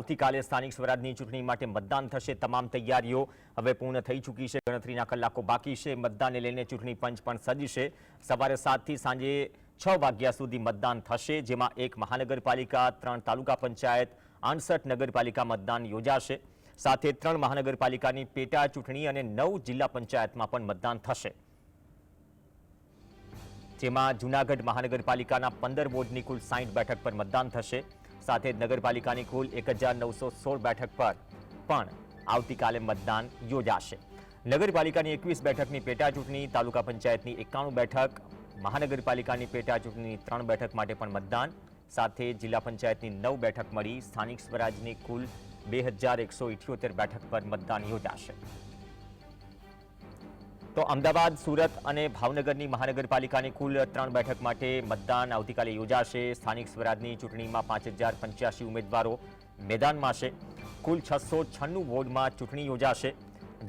આવતીકાલે સ્થાનિક સ્વરાજની ચૂંટણી માટે મતદાન થશે। તમામ તૈયારીઓ હવે પૂર્ણ થઈ ચૂકી છે। ગણતરીના કલાકો બાકી છે। મતદાનને લઈને ચૂંટણી પંચ પણ સજ્જ છે। સવારે 7 થી સાંજે 6 વાગ્યા સુધી મતદાન થશે, જેમાં 1 મહાનગરપાલિકા, 3 તાલુકા પંચાયત, 68 નગરપાલિકા મતદાન યોજાશે। સાથે 3 મહાનગરપાલિકાની પેટા ચૂંટણી અને 9 જિલ્લા પંચાયતમાં પણ મતદાન થશે, જેમાં જૂનાગઢ મહાનગરપાલિકાના 15 વોર્ડની કુલ 60 બેઠક પર મતદાન થશે। સાથે નગરપાલિકાની કુલ 1916 બેઠક પર પણ આવતીકાલે મતદાન યોજાશે। નગરપાલિકાની 21 બેઠકની પેટા ચૂંટણી, તાલુકા પંચાયતની 91 બેઠક, મહાનગરપાલિકાની પેટા ચૂંટણીની 3 બેઠક માટે પણ મતદાન, સાથે જિલ્લા પંચાયતની 9 બેઠક મળી સ્થાનિક સ્વરાજની કુલ 2178 બેઠક પર મતદાન યોજાશે। તો અમદાવાદ, સુરત અને ભાવનગરની મહાનગરપાલિકાની કુલ 3 બેઠક માટે મતદાન આવતીકાલે યોજાશે। સ્થાનિક સ્વરાજની ચૂંટણીમાં 5085 ઉમેદવારો મેદાનમાં છે। કુલ 696 વોર્ડમાં ચૂંટણી યોજાશે।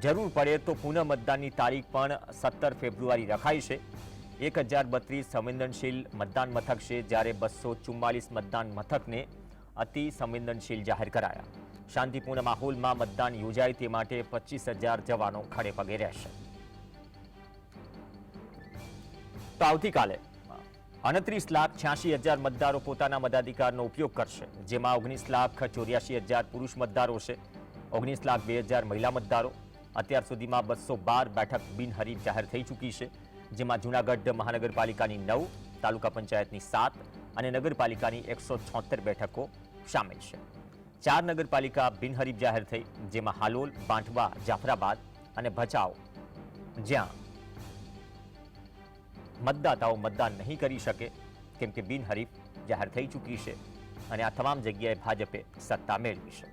જરૂર પડે તો પુનઃ મતદાનની તારીખ પણ 17 ફેબ્રુઆરી રખાઈ છે। 1032 સંવેદનશીલ મતદાન મથક છે, જ્યારે 244 મતદાન મથકને અતિ સંવેદનશીલ જાહેર કરાયા। શાંતિપૂર્ણ માહોલમાં મતદાન યોજાય તે માટે 25,000 જવાનો ખડે પગે રહેશે। તો આવતીકાલે 29,86,000 મતદારો પોતાના મતાધિકારનો ઉપયોગ કરશે, જેમાં 19,84,000 પુરુષ મતદારો છે, 19,02,000 મહિલા મતદારો। અત્યાર સુધીમાં 212 બેઠક બિનહરીફ જાહેર થઈ ચૂકી છે, જેમાં જૂનાગઢ મહાનગરપાલિકાની 9, તાલુકા પંચાયતની 7 અને નગરપાલિકાની 176 બેઠકો શામેલ છે। 4 નગરપાલિકા બિનહરીફ જાહેર થઈ, જેમાં હાલોલ, બાંટવા, જાફરાબાદ અને ભચાઉ, જ્યાં મતદાતાઓ મતદાન નહીં કરી શકે કેમ કે બિનહરીફ જાહેર થઈ ચૂકી છે અને આ તમામ જગ્યાએ ભાજપે સત્તા મેળવી છે।